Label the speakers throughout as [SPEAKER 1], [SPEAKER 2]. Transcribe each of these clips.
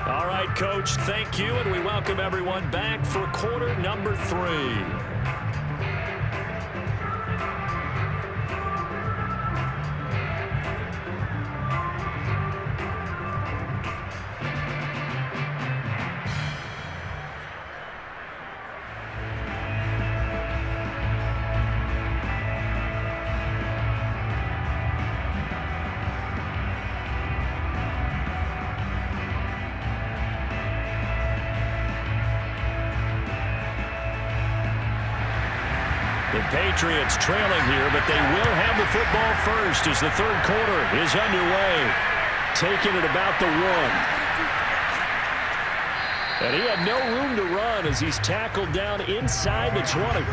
[SPEAKER 1] All right, Coach, thank you, and we welcome everyone back for quarter number 3. The Patriots trailing here, but they will have the football first as the third quarter is underway. Taking it about the 1. And he had no room to run as he's tackled down inside the 20.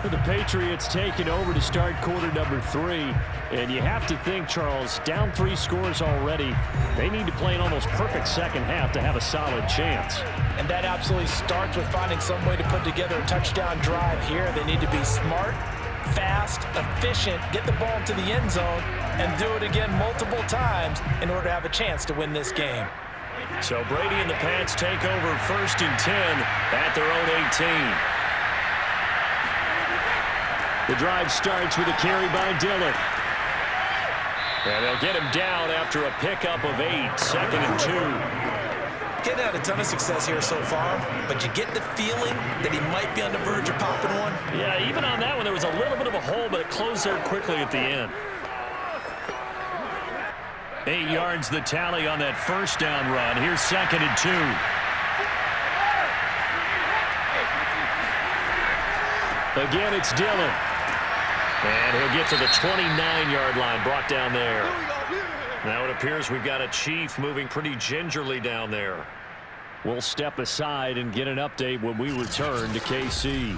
[SPEAKER 1] The Patriots taking over to start quarter number 3. And you have to think, Charles, down 3 scores already. They need to play an almost perfect second half to have a solid chance.
[SPEAKER 2] And that absolutely starts with finding some way to put together a touchdown drive here. They need to be smart, fast, efficient, get the ball to the end zone, and do it again multiple times in order to have a chance to win this game.
[SPEAKER 1] So Brady and the Pats take over 1st and 10 at their own 18. The drive starts with a carry by Dillon. And they'll get him down after a pickup of 8, 2nd and 2.
[SPEAKER 2] Getting out a ton of success here so far, but you get the feeling that he might be on the verge of popping one.
[SPEAKER 1] Yeah, even on that one, there was a little bit of a hole, but it closed there quickly at the end. 8 yards the tally on that first down run. Here's 2nd and 2. Again, it's Dillon. And he'll get to the 29-yard line, brought down there. Now it appears we've got a Chief moving pretty gingerly down there. We'll step aside and get an update when we return to KC.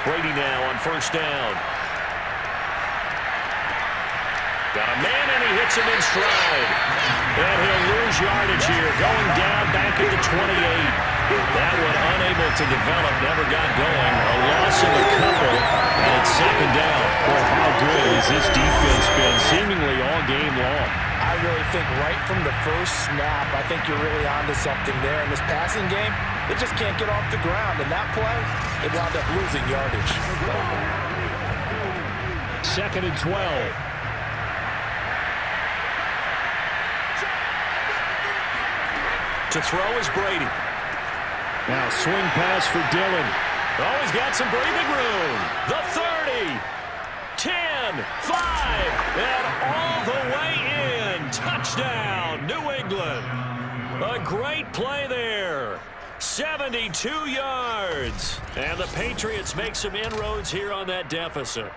[SPEAKER 1] Brady now on 1st down. Got a man, and he hits him in stride. And he'll lose yardage here, going down back at the 28. That one unable to develop, never got going. A loss of a couple, and it's 2nd down. Well, how good has this defense been seemingly all game long?
[SPEAKER 2] I really think right from the first snap, I think you're really onto something there. In this passing game, they just can't get off the ground. And that play, they wound up losing yardage.
[SPEAKER 1] 2nd and 12. To throw is Brady. Now swing pass for Dillon. Oh, he's got some breathing room. The 30, 10, 5, and all the way in. Touchdown, New England. A great play there. 72 yards. And the Patriots make some inroads here on that deficit.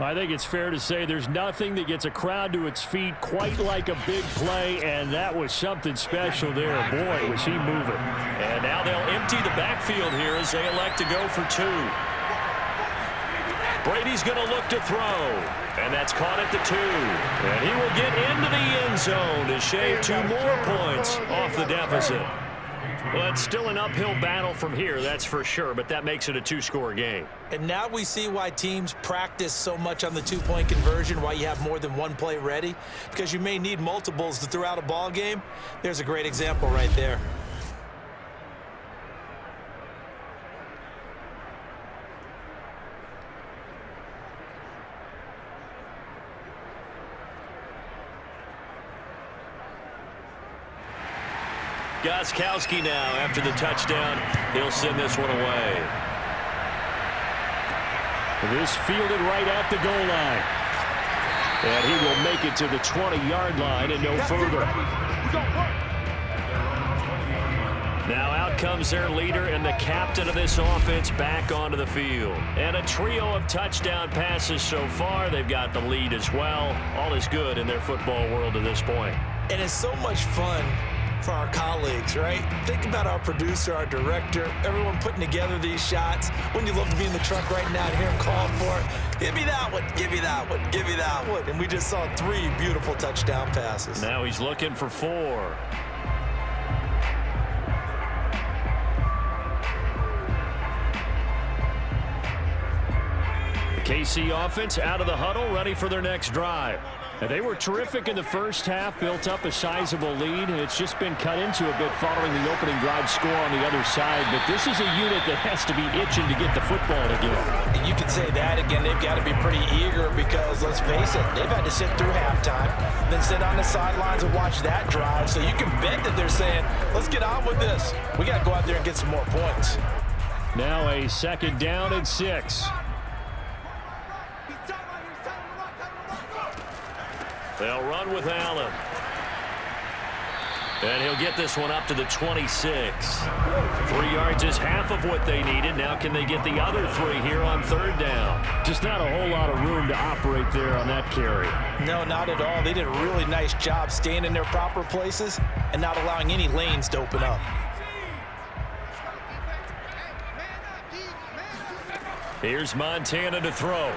[SPEAKER 1] I think it's fair to say there's nothing that gets a crowd to its feet quite like a big play, and that was something special there. Boy, was he moving. And now they'll empty the backfield here as they elect to go for 2. Brady's going to look to throw, and that's caught at the 2. And he will get into the end zone to shave 2 more points off the deficit. Well, it's still an uphill battle from here, that's for sure, but that makes it a 2-score game.
[SPEAKER 2] And now we see why teams practice so much on the 2-point conversion, why you have more than one play ready, because you may need multiples to throw out a ball game. There's a great example right there.
[SPEAKER 1] Gostkowski now after the touchdown. He'll send this one away. This fielded right at the goal line. And he will make it to the 20-yard line and no further. Now out comes their leader and the captain of this offense back onto the field. And a trio of touchdown passes so far. They've got the lead as well. All is good in their football world at this point.
[SPEAKER 2] And it's so much fun for our colleagues, right? Think about our producer, our director, everyone putting together these shots. Wouldn't you love to be in the truck right now and hear him calling for it? Give me that one, give me that one, give me that one. And we just saw 3 beautiful touchdown passes.
[SPEAKER 1] Now he's looking for 4. KC offense out of the huddle, ready for their next drive. And they were terrific in the first half, built up a sizable lead, and it's just been cut into a bit following the opening drive score on the other side. But this is a unit that has to be itching to get the football again.
[SPEAKER 2] And you can say that again. They've got to be pretty eager because, let's face it, they've had to sit through halftime, then sit on the sidelines and watch that drive. So you can bet that they're saying, let's get on with this. We got to go out there and get some more points.
[SPEAKER 1] Now a 2nd down and 6. They'll run with Allen. And he'll get this one up to the 26. 3 yards is half of what they needed. Now can they get the other 3 here on 3rd down? Just not a whole lot of room to operate there on that carry.
[SPEAKER 2] No, not at all. They did a really nice job staying in their proper places and not allowing any lanes to open up.
[SPEAKER 1] Here's Montana to throw.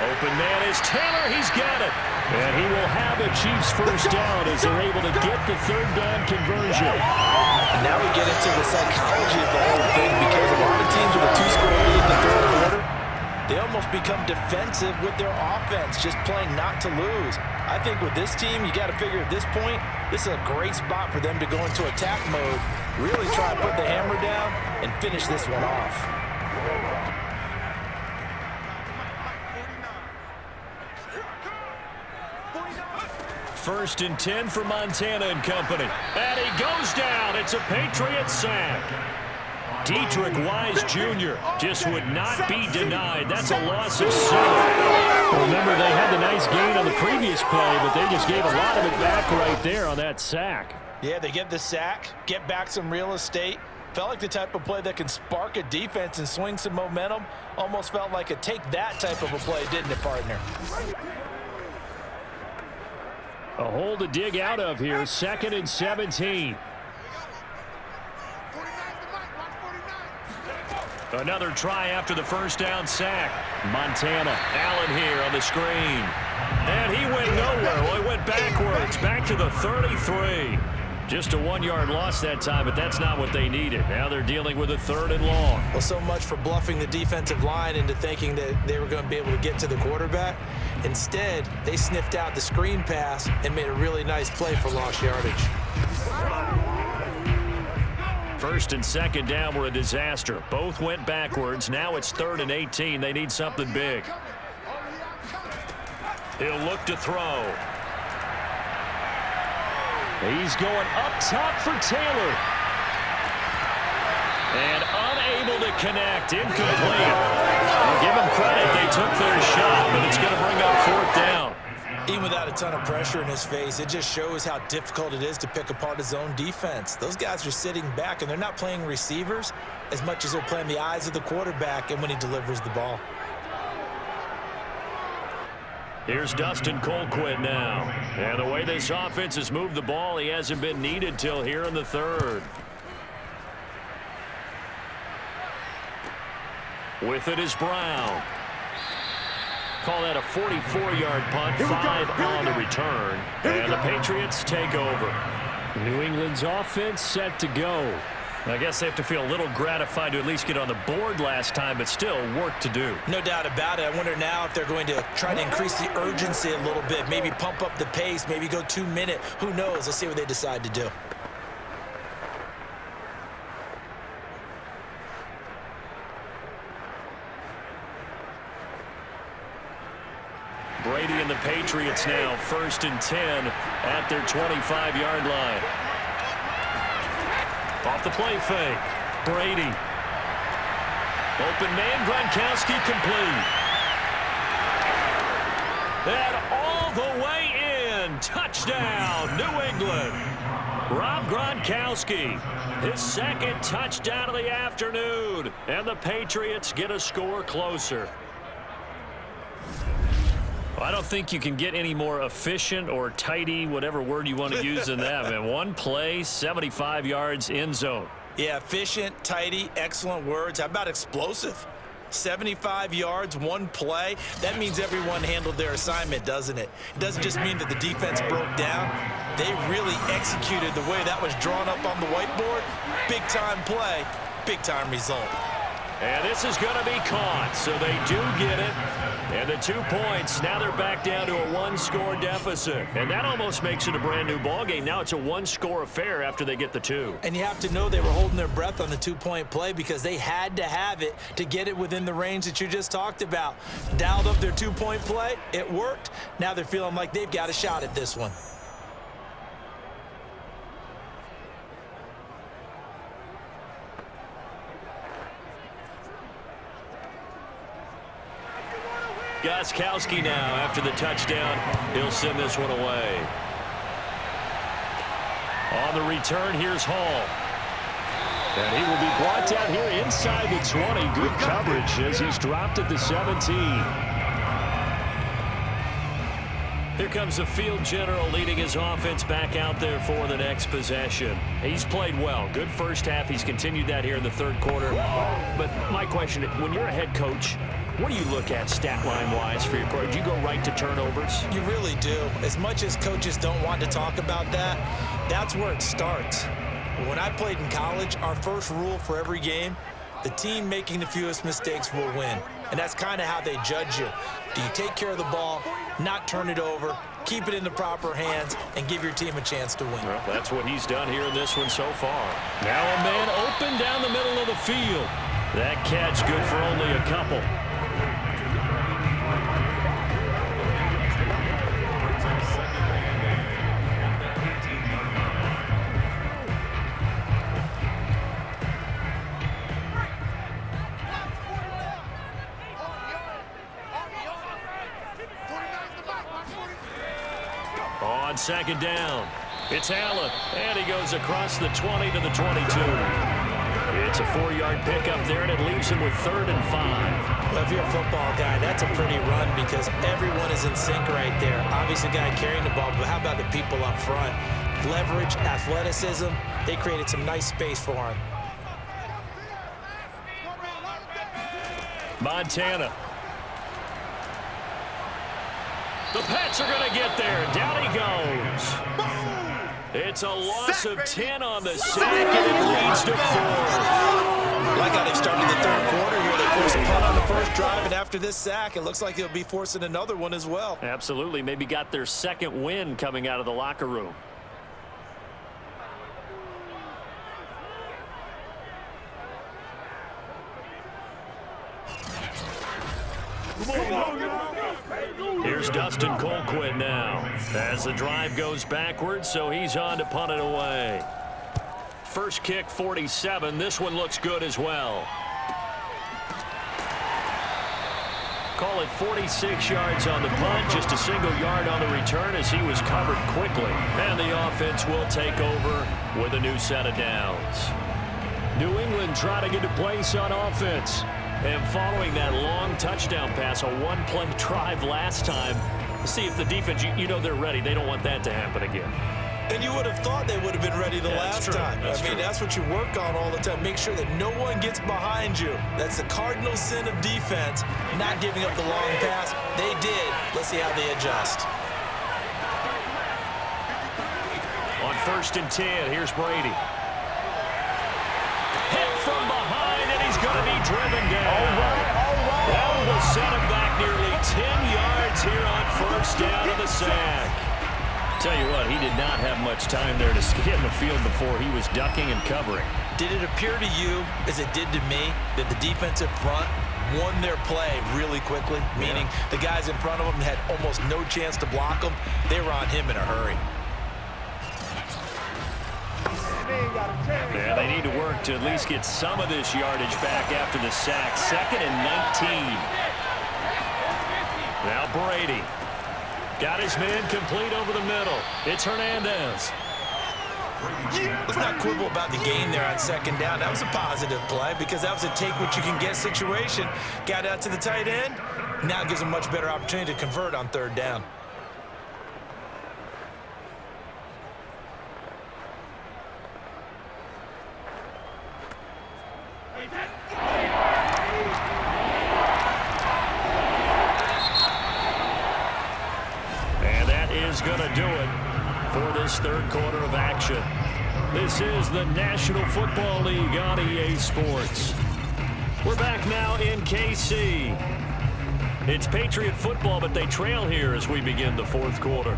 [SPEAKER 1] Open man is Taylor. He's got it. And he will have a Chiefs first down as they're able to get the 3rd down conversion.
[SPEAKER 2] And now we get into the psychology of the whole thing because a lot of teams with a 2-score lead in the 3rd quarter, they almost become defensive with their offense, just playing not to lose. I think with this team, you got to figure at this point, this is a great spot for them to go into attack mode, really try to put the hammer down and finish this one off.
[SPEAKER 1] 1st and 10 for Montana and company. And he goes down. It's a Patriots sack. Dietrich Wise Jr. just would not be denied. That's a loss of 7. Remember, they had the nice gain on the previous play, but they just gave a lot of it back right there on that sack.
[SPEAKER 2] Yeah, they get the sack, get back some real estate. Felt like the type of play that can spark a defense and swing some momentum. Almost felt like a take-that type of a play, didn't it, partner?
[SPEAKER 1] A hole to dig out of here. 2nd and 17. Another try after the first down sack. Montana, Allen here on the screen. And he went nowhere. Well, he went backwards, back to the 33. Just a 1-yard loss that time, but that's not what they needed. Now they're dealing with a 3rd and long.
[SPEAKER 2] Well, so much for bluffing the defensive line into thinking that they were going to be able to get to the quarterback. Instead, they sniffed out the screen pass and made a really nice play for lost yardage.
[SPEAKER 1] 1st and 2nd down were a disaster. Both went backwards. Now it's 3rd and 18. They need something big. He'll look to throw. He's going up top for Taylor. And unable to connect. Incomplete. I'll give them credit. They took their shot, but it's going to bring up 4th down.
[SPEAKER 2] Even without a ton of pressure in his face, it just shows how difficult it is to pick apart his own defense. Those guys are sitting back, and they're not playing receivers as much as they're playing the eyes of the quarterback and when he delivers the ball.
[SPEAKER 1] Here's Dustin Colquitt now. And the way this offense has moved the ball, he hasn't been needed till here in the 3rd. With it is Brown. Call that a 44-yard punt, 5 on the return. And the Patriots take over. New England's offense set to go. I guess they have to feel a little gratified to at least get on the board last time, but still work to do.
[SPEAKER 2] No doubt about it. I wonder now if they're going to try to increase the urgency a little bit, maybe pump up the pace, maybe go 2-minute. Who knows? Let's see what they decide to do.
[SPEAKER 1] Brady and the Patriots now 1st and 10 at their 25-yard line. Off the play fake. Brady. Open man, Gronkowski complete. And all the way in. Touchdown, New England. Rob Gronkowski, his second touchdown of the afternoon, and the Patriots get a score closer. I don't think you can get any more efficient or tidy, whatever word you want to use in that. Man, one play, 75 yards, end zone.
[SPEAKER 2] Yeah, efficient, tidy, excellent words. How about explosive? 75 yards, one play. That means everyone handled their assignment, doesn't it? It doesn't just mean that the defense broke down. They really executed the way that was drawn up on the whiteboard. Big-time play, big-time result.
[SPEAKER 1] And this is going to be caught, so they do get it. And the 2 points, now they're back down to a one-score deficit. And that almost makes it a brand-new ballgame. Now it's a one-score affair after they get the 2.
[SPEAKER 2] And you have to know they were holding their breath on the 2-point play because they had to have it to get it within the range that you just talked about. Dialed up their 2-point play. It worked. Now they're feeling like they've got a shot at this one.
[SPEAKER 1] Gostkowski now after the touchdown. He'll send this one away. On the return, here's Hall. And he will be brought down here inside the 20. Good coverage as he's dropped at the 17. Here comes the field general leading his offense back out there for the next possession. He's played well. Good first half. He's continued that here in the third quarter. But my question, when you're a head coach, what do you look at stat line-wise for your quarterback? Do you go right to turnovers?
[SPEAKER 2] You really do. As much as coaches don't want to talk about that, that's where it starts. When I played in college, our first rule for every game, the team making the fewest mistakes will win. And that's kind of how they judge you. Do you take care of the ball, not turn it over, keep it in the proper hands, and give your team a chance to win?
[SPEAKER 1] Well, that's what he's done here in this one so far. Now a man open down the middle of the field. That catch good for only a couple. On second down, it's Allen, and he goes across the 20 to the 22. It's a 4-yard pickup there, and it leaves him with 3rd and 5.
[SPEAKER 2] Well, if you're a football guy, that's a pretty run because everyone is in sync right there. Obviously, the guy carrying the ball, but how about the people up front? Leverage, athleticism, they created some nice space for him.
[SPEAKER 1] Montana. The Pats are going to get there. Down he goes. It's a loss of 10 on the sack, and it leads to 4.
[SPEAKER 2] Like how they started the third quarter here. They forced a punt on the first drive, and after this sack, it looks like they'll be forcing another one as well.
[SPEAKER 1] Absolutely. Maybe got their second win coming out of the locker room. Here's Dustin Colquitt now as the drive goes backwards, so he's on to punt it away. First kick, 47. This one looks good as well. Call it 46 yards on the punt, just a single yard on the return as he was covered quickly. And the offense will take over with a new set of downs. New England trying to get a place on offense. And following that long touchdown pass, a one-play drive last time, see if the defense, you know they're ready. They don't want that to happen again.
[SPEAKER 2] And you would have thought they would have been ready the last time. I mean, that's what you work on all the time. Make sure that no one gets behind you. That's the cardinal sin of defense, not giving up the long pass. They did. Let's see how they adjust.
[SPEAKER 1] On 1st and 10, here's Brady. Hit from behind, and he's going to be driven down. All right. That will set him back nearly 10 yards here on 1st down of the sack. Tell you what, he did not have much time there to get in the field before he was ducking and covering.
[SPEAKER 2] Did it appear to you, as it did to me, that the defensive front won their play really quickly? Meaning the guys in front of them had almost no chance to block him. They were on him in a hurry.
[SPEAKER 1] Yeah, they need to work to at least get some of this yardage back after the sack. 2nd and 19. Now Brady. Got his man complete over the middle. It's Hernandez.
[SPEAKER 2] Let's not quibble about the game there on second down. That was a positive play because that was a take-what-you-can-get situation. Got out to the tight end. Now it gives them a much better opportunity to convert on third down.
[SPEAKER 1] And that is going to do it for this third quarter of action. This is the National Football League on EA Sports. We're back now in KC. It's Patriot football, but they trail here as we begin the fourth quarter.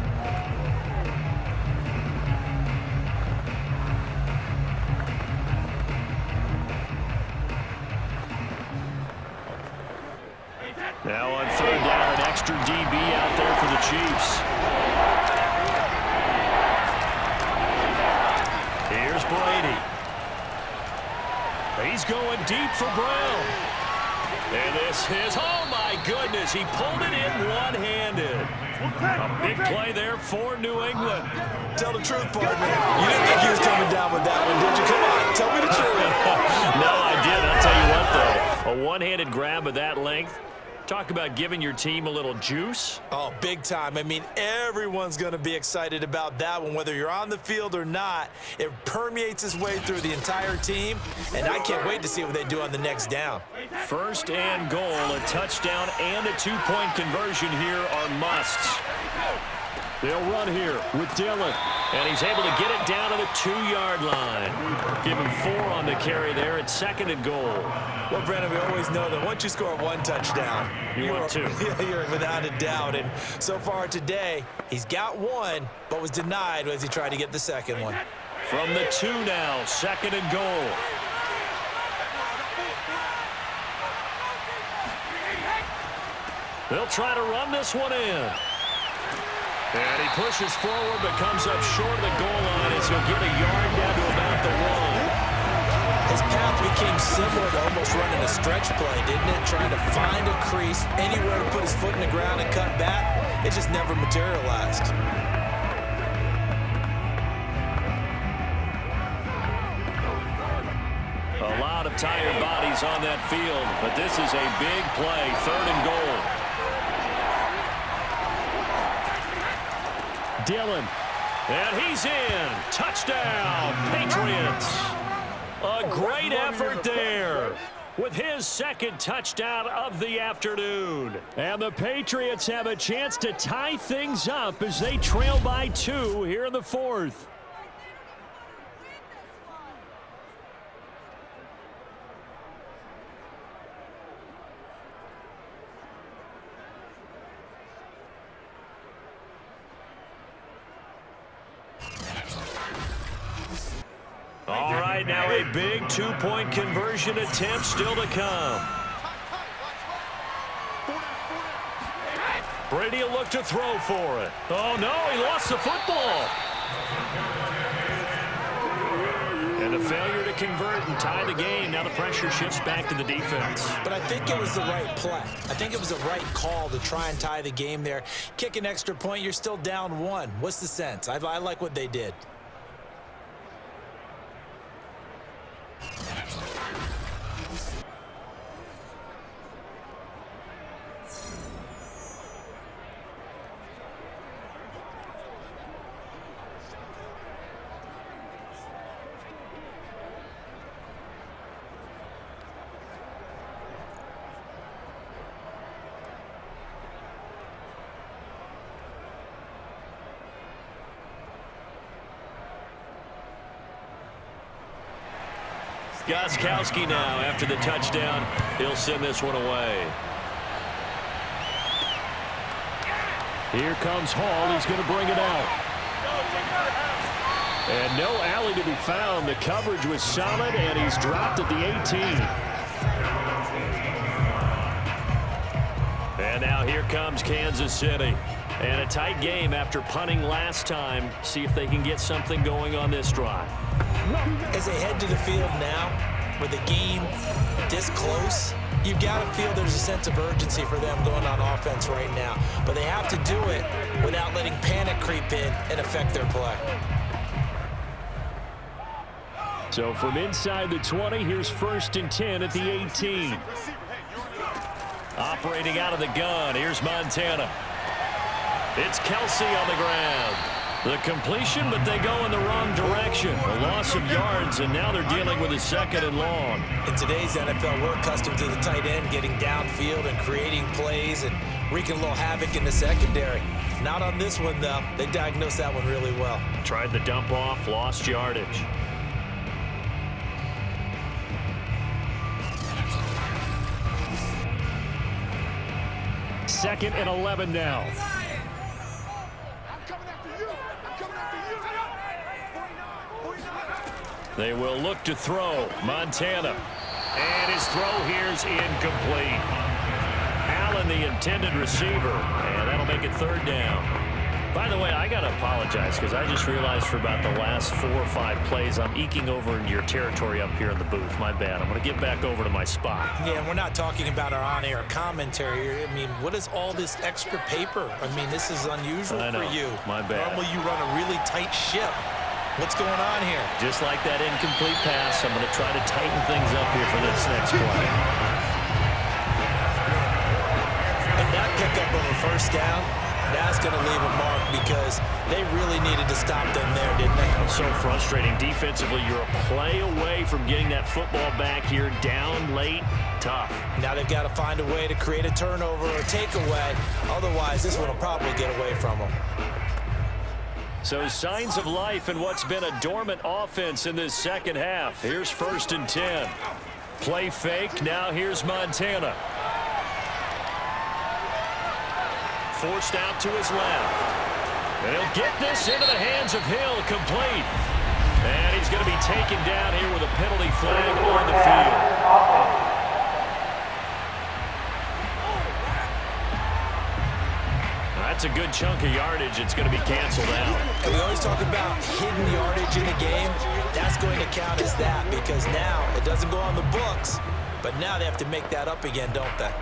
[SPEAKER 1] Now on third down, an extra DB out there for the Chiefs. Here's Brady. He's going deep for Brown. And this is, oh my goodness, he pulled it in one-handed. A big play there for New England.
[SPEAKER 2] Tell the truth, partner. You didn't think he was coming down with that one, did you? Come on, tell me the truth.
[SPEAKER 1] No, I did. I'll tell you what, though. A one-handed grab of that length. Talk about giving your team a little juice.
[SPEAKER 2] Oh, big time. I mean, everyone's going to be excited about that one, whether you're on the field or not. It permeates its way through the entire team, and I can't wait to see what they do on the next down.
[SPEAKER 1] First and goal, a touchdown and a two-point conversion here are musts. They'll run here with Dillon, and he's able to get it down to the 2-yard line. Give him 4 on the carry there at second and goal.
[SPEAKER 2] Well, Brandon, we always know that once you score one touchdown,
[SPEAKER 1] you're
[SPEAKER 2] without a doubt. And so far today, he's got one, but was denied as he tried to get the second one.
[SPEAKER 1] From the 2 now, second and goal. They'll try to run this one in. And he pushes forward, but comes up short of the goal line as he'll get a yard down to about the 1.
[SPEAKER 2] His path became similar to almost running a stretch play, didn't it? Trying to find a crease, anywhere to put his foot in the ground and cut back. It just never materialized.
[SPEAKER 1] A lot of tired bodies on that field, but this is a big play, third and goal. Dillon, and he's in. Touchdown, Patriots. A great effort there with his second touchdown of the afternoon. And the Patriots have a chance to tie things up as they trail by 2 here in the fourth. All right, now a big 2-point conversion attempt still to come. Brady will look to throw for it. Oh, no, he lost the football. And a failure to convert and tie the game. Now the pressure shifts back to the defense.
[SPEAKER 2] But I think it was the right play. I think it was the right call to try and tie the game there. Kick an extra point, you're still down 1. What's the sense? I like what they did.
[SPEAKER 1] Gostkowski now after the touchdown. He'll send this one away. Here comes Hall. He's going to bring it out. And no alley to be found. The coverage was solid, and he's dropped at the 18. And now here comes Kansas City. And a tight game after punting last time. See if they can get something going on this drive.
[SPEAKER 2] As they head to the field now, with the game this close, you've got to feel there's a sense of urgency for them going on offense right now. But they have to do it without letting panic creep in and affect their play.
[SPEAKER 1] So from inside the 20, here's 1st and 10 at the 18. Operating out of the gun, here's Montana. It's Kelsey on the ground. The completion, but they go in the wrong direction. A loss of yards, and now they're dealing with a 2nd and long.
[SPEAKER 2] In today's NFL, we're accustomed to the tight end getting downfield and creating plays and wreaking a little havoc in the secondary. Not on this one, though. They diagnosed that one really well.
[SPEAKER 1] Tried the dump off, lost yardage. Second and 11 now. They will look to throw. Montana. And his throw here's incomplete. Allen, the intended receiver. And that'll make it 3rd down. By the way, I got to apologize because I just realized for about the last 4 or 5 plays, I'm eking over into your territory up here in the booth. My bad. I'm going to get back over to my spot.
[SPEAKER 2] Yeah, we're not talking about our on-air commentary here. I mean, what is all this extra paper? I mean, this is unusual for you.
[SPEAKER 1] My bad.
[SPEAKER 2] Normally you run a really tight ship. What's going on here?
[SPEAKER 1] Just like that incomplete pass, I'm going to try to tighten things up here for this next play.
[SPEAKER 2] And that pickup of a 1st down, that's going to leave a mark because they really needed to stop them there, didn't they?
[SPEAKER 1] So frustrating. Defensively, you're a play away from getting that football back here down late. Tough.
[SPEAKER 2] Now they've got to find a way to create a turnover or takeaway. Otherwise, this one will probably get away from them.
[SPEAKER 1] So signs of life in what's been a dormant offense in this 2nd half. Here's 1st and 10. Play fake. Now here's Montana. Forced out to his left. And he'll get this into the hands of Hill, complete. And he's going to be taken down here with a penalty flag on the field. That's a good chunk of yardage. It's going to be canceled out.
[SPEAKER 2] And we always talk about hidden yardage in the game. That's going to count as that because now it doesn't go on the books, but now they have to make that up again, don't they?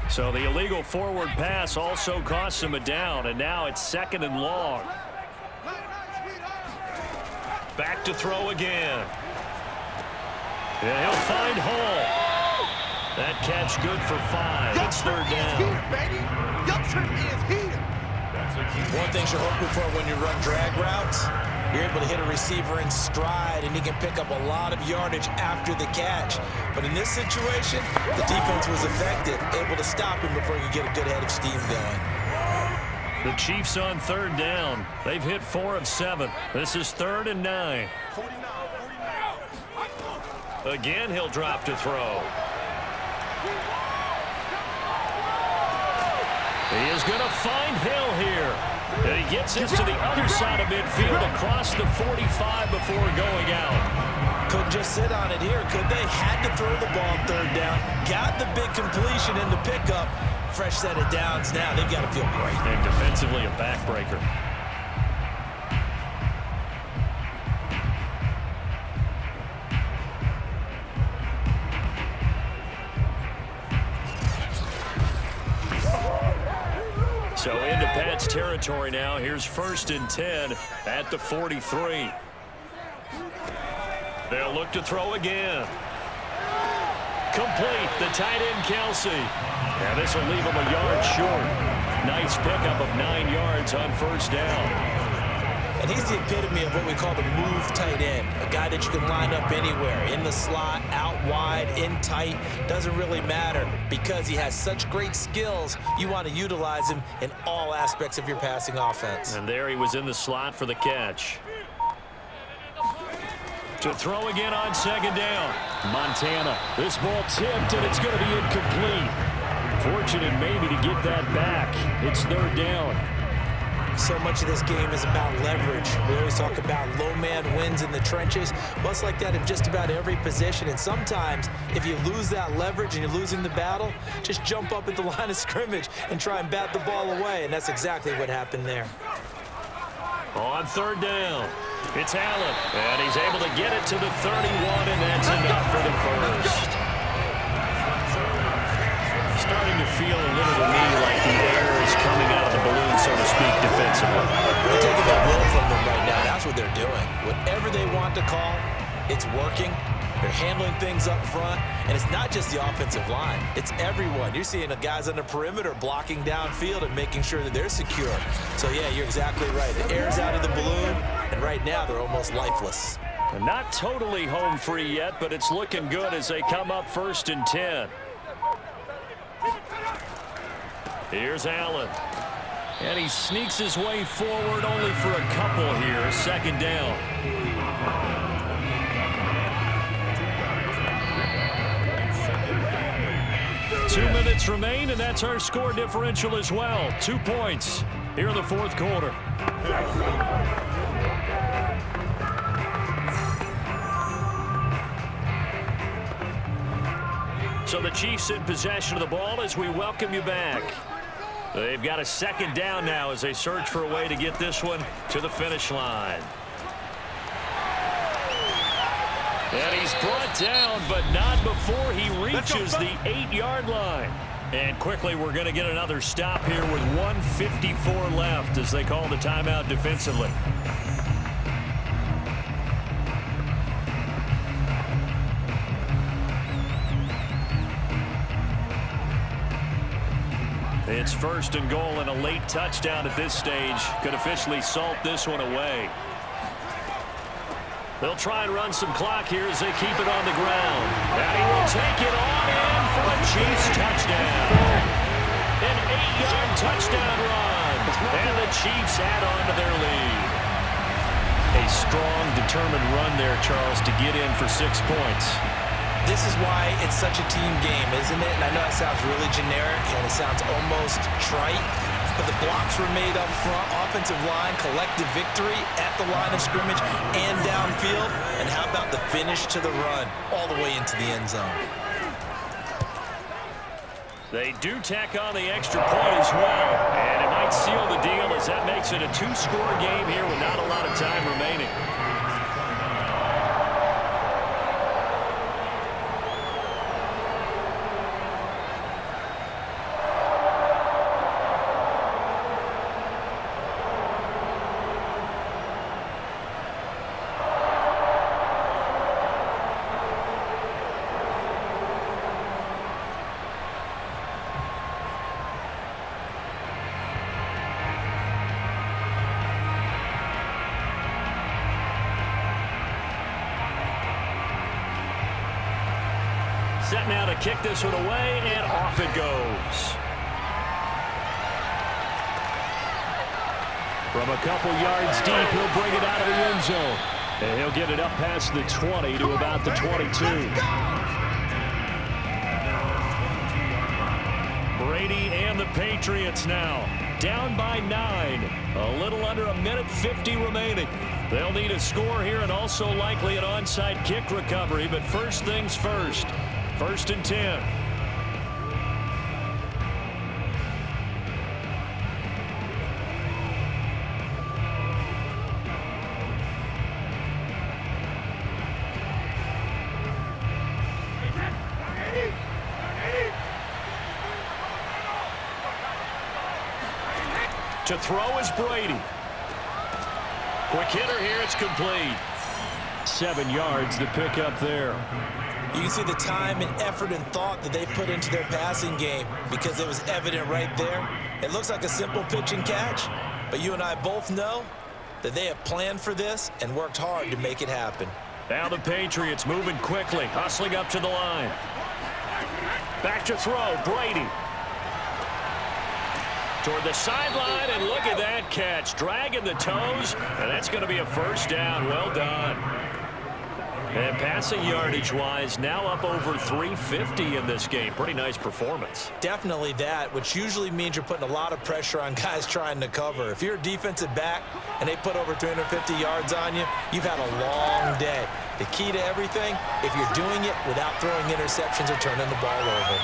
[SPEAKER 1] So the illegal forward pass also costs him a down, and now it's 2nd and long. Back to throw again. And he'll find Hall. That catch good for 5. It's 3rd down.
[SPEAKER 2] One thing you're hoping for when you run drag routes, you're able to hit a receiver in stride, and he can pick up a lot of yardage after the catch. But in this situation, the defense was effective, able to stop him before he could get a good head of steam going.
[SPEAKER 1] The Chiefs on 3rd down. They've hit 4 of 7. This is 3rd and 9. Again, he'll drop to throw. He is going to find Hill here. And he gets this to the other side of midfield across the 45 before going out.
[SPEAKER 2] Couldn't just sit on it here, could they? Had to throw the ball 3rd down. Got the big completion in the pickup. Fresh set of downs now. They've got to feel great.
[SPEAKER 1] And defensively, a backbreaker. So into Pat's territory now. Here's 1st and 10 at the 43. They'll look to throw again. Complete. The tight end, Kelsey. And this will leave him a yard short. Nice pickup of 9 yards on 1st down.
[SPEAKER 2] And he's the epitome of what we call the move tight end. A guy that you can line up anywhere. In the slot, out wide, in tight. Doesn't really matter. Because he has such great skills, you want to utilize him in all aspects of your passing offense.
[SPEAKER 1] And there he was in the slot for the catch. To throw again on 2nd down. Montana. This ball tipped, and it's going to be incomplete. Fortunate maybe to get that back. It's 3rd down.
[SPEAKER 2] So much of this game is about leverage. We always talk about low man wins in the trenches. Well, it's like that in just about every position. And sometimes, if you lose that leverage and you're losing the battle, just jump up at the line of scrimmage and try and bat the ball away. And that's exactly what happened there.
[SPEAKER 1] On 3rd down, it's Allen. And he's able to get it to the 31, and that's enough for the first. the air is coming out of the balloon, so to speak, defensively.
[SPEAKER 2] They're taking that will from them right now. That's what they're doing. Whatever they want to call, it's working. They're handling things up front, and it's not just the offensive line. It's everyone. You're seeing the guys on the perimeter blocking downfield and making sure that they're secure. So, yeah, you're exactly right. The air's out of the balloon, and right now they're almost lifeless.
[SPEAKER 1] And not totally home free yet, but it's looking good as they come up 1st and 10. Here's Allen. And he sneaks his way forward only for a couple here. 2nd down. Two minutes remain, and that's our score differential as well. 2 points here in the 4th quarter. So the Chiefs in possession of the ball as we welcome you back. They've got a 2nd down now as they search for a way to get this one to the finish line. And he's brought down, but not before he reaches the 8-yard line. And quickly, we're going to get another stop here with 1:54 left as they call the timeout defensively. It's 1st and goal, and a late touchdown at this stage could officially salt this one away. They'll try and run some clock here as they keep it on the ground. And he will take it on in for a Chiefs touchdown. An 8-yard touchdown run. And the Chiefs add on to their lead. A strong, determined run there, Charles, to get in for 6 points.
[SPEAKER 2] This is why it's such a team game, isn't it? And I know it sounds really generic and it sounds almost trite, but the blocks were made up front, offensive line, collective victory at the line of scrimmage and downfield. And how about the finish to the run all the way into the end zone?
[SPEAKER 1] They do tack on the extra point as well, and it might seal the deal as that makes it a 2-score game here with not a lot of time remaining. Set now to kick this one away, and off it goes. From a couple yards deep, he'll bring it out of the end zone. And he'll get it up past the 20 to about the 22. Brady and the Patriots now down by 9. A little under a minute 50 remaining. They'll need a score here and also likely an onside kick recovery. But first things first. 1st and 10. To throw is Brady. Quick hitter here, it's complete. 7 yards, the pickup there.
[SPEAKER 2] You can see the time and effort and thought that they put into their passing game because it was evident right there. It looks like a simple pitch and catch, but you and I both know that they have planned for this and worked hard to make it happen.
[SPEAKER 1] Now the Patriots moving quickly, hustling up to the line. Back to throw, Brady. Toward the sideline, and look at that catch. Dragging the toes, and that's going to be a 1st down. Well done. And passing yardage-wise, now up over 350 in this game. Pretty nice performance.
[SPEAKER 2] Definitely that, which usually means you're putting a lot of pressure on guys trying to cover. If you're a defensive back and they put over 350 yards on you, you've had a long day. The key to everything, if you're doing it without throwing interceptions or turning the ball over.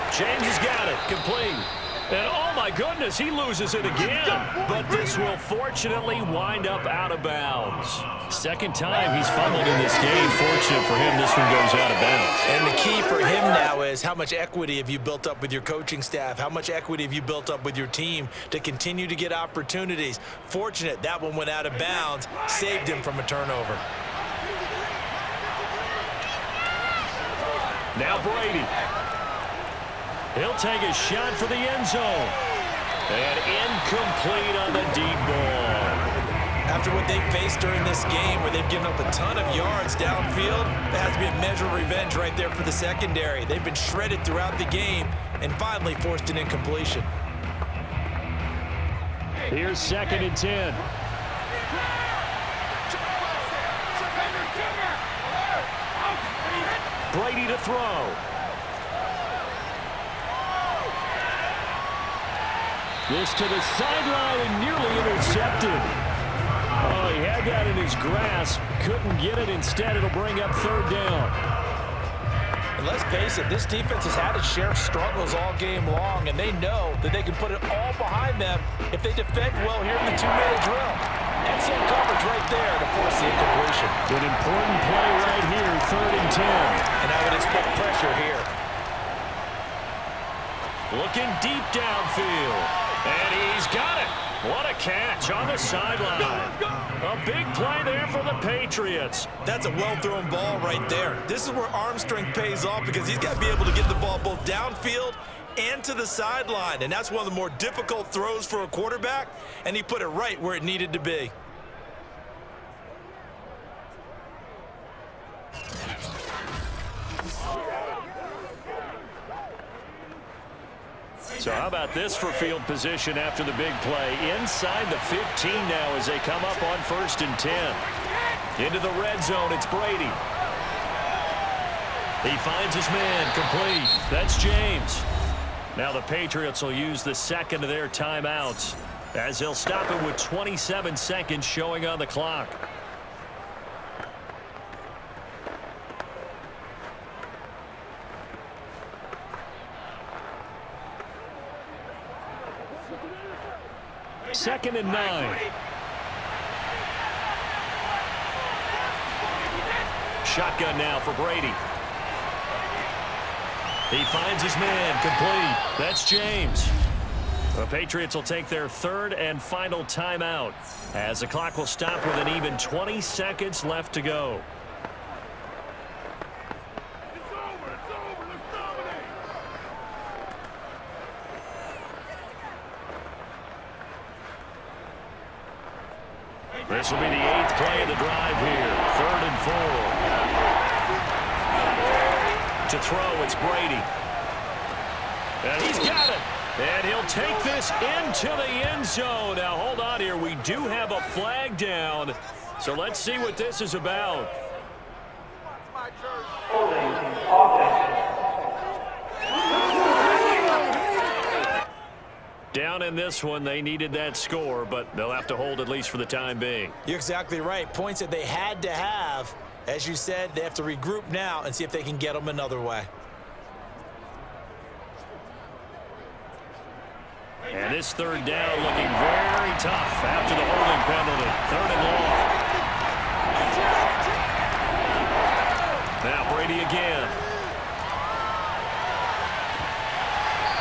[SPEAKER 1] James has got it. Complete. And oh my goodness, he loses it again. But this will fortunately wind up out of bounds. Second time he's fumbled in this game. Fortunate for him, this one goes out of bounds.
[SPEAKER 2] And the key for him now is how much equity have you built up with your coaching staff? How much equity have you built up with your team to continue to get opportunities? Fortunate that one went out of bounds, saved him from a turnover.
[SPEAKER 1] Now Brady. He'll take a shot for the end zone. And incomplete on the deep ball.
[SPEAKER 2] After what they've faced during this game where they've given up a ton of yards downfield, there has to be a measure of revenge right there for the secondary. They've been shredded throughout the game and finally forced an incompletion.
[SPEAKER 1] Here's 2nd and 10. Brady to throw. This to the sideline and nearly intercepted. Oh, he had that in his grasp. Couldn't get it. Instead, it'll bring up 3rd down.
[SPEAKER 2] And let's face it, this defense has had its share of struggles all game long, and they know that they can put it all behind them if they defend well here in the 2-minute drill. Excellent coverage right there to force the incompletion.
[SPEAKER 1] An important play right here, 3rd and 10.
[SPEAKER 2] And I would expect pressure here.
[SPEAKER 1] Looking deep downfield. And he's got it. What a catch on the sideline. A big play there for the Patriots.
[SPEAKER 2] That's a well-thrown ball right there. This is where arm strength pays off because he's got to be able to get the ball both downfield and to the sideline. And that's one of the more difficult throws for a quarterback, and he put it right where it needed to be.
[SPEAKER 1] So how about this for field position after the big play? Inside the 15 now as they come up on 1st and 10. Into the red zone, it's Brady. He finds his man, complete. That's James. Now the Patriots will use the 2nd of their timeouts as they'll stop it with 27 seconds showing on the clock. Second and 9. Shotgun now for Brady. He finds his man, complete. That's James. The Patriots will take their 3rd and final timeout as the clock will stop with an even 20 seconds left to go. This will be the 8th play of the drive here. 3rd and 4. To throw, it's Brady. And he's got it. And he'll take this into the end zone. Now, hold on here. We do have a flag down. So let's see what this is about. Down in this one, they needed that score, but they'll have to hold at least for the time being.
[SPEAKER 2] You're exactly right. Points that they had to have. As you said, they have to regroup now and see if they can get them another way.
[SPEAKER 1] And this 3rd down looking very tough after the holding penalty. 3rd and long. Now Brady again.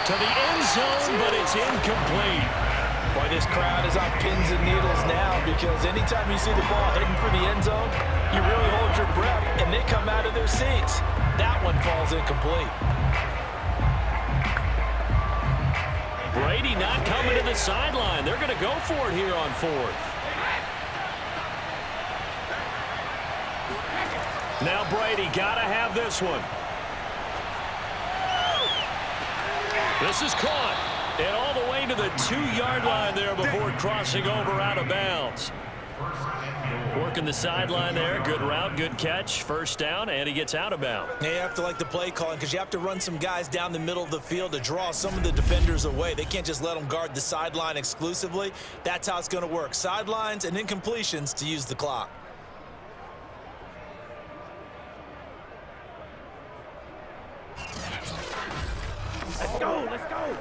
[SPEAKER 1] To the end zone, but it's incomplete.
[SPEAKER 2] Boy, this crowd is on pins and needles now because anytime you see the ball heading for the end zone, you really hold your breath, and they come out of their seats. That one falls incomplete.
[SPEAKER 1] Brady not coming to the sideline. They're going to go for it here on 4th. Now Brady got to have this one. This is caught. And all the way to the 2-yard line there before crossing over out of bounds. Working the sideline there. Good route, good catch. 1st down, and he gets out of bounds.
[SPEAKER 2] You have to like the play calling because you have to run some guys down the middle of the field to draw some of the defenders away. They can't just let them guard the sideline exclusively. That's how it's going to work. Sidelines and incompletions to use the clock.
[SPEAKER 3] Let's go, let's go.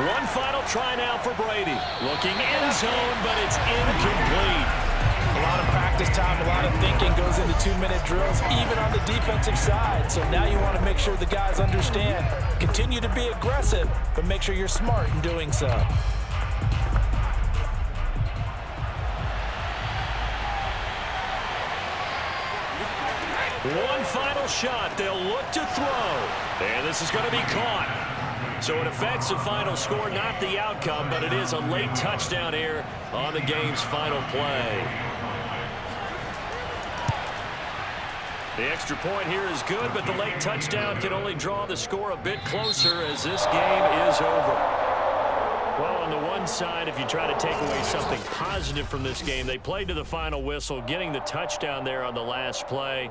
[SPEAKER 1] One final try now for Brady. Looking end zone, but it's incomplete.
[SPEAKER 2] A lot of practice time, a lot of thinking goes into 2-minute drills, even on the defensive side. So now you want to make sure the guys understand. Continue to be aggressive, but make sure you're smart in doing so.
[SPEAKER 1] One final shot. They'll look to throw. And this is going to be caught. So it affects the final score, not the outcome, but it is a late touchdown here on the game's final play. The extra point here is good, but the late touchdown can only draw the score a bit closer as this game is over. Well, on the one side, if you try to take away something positive from this game, they played to the final whistle, getting the touchdown there on the last play.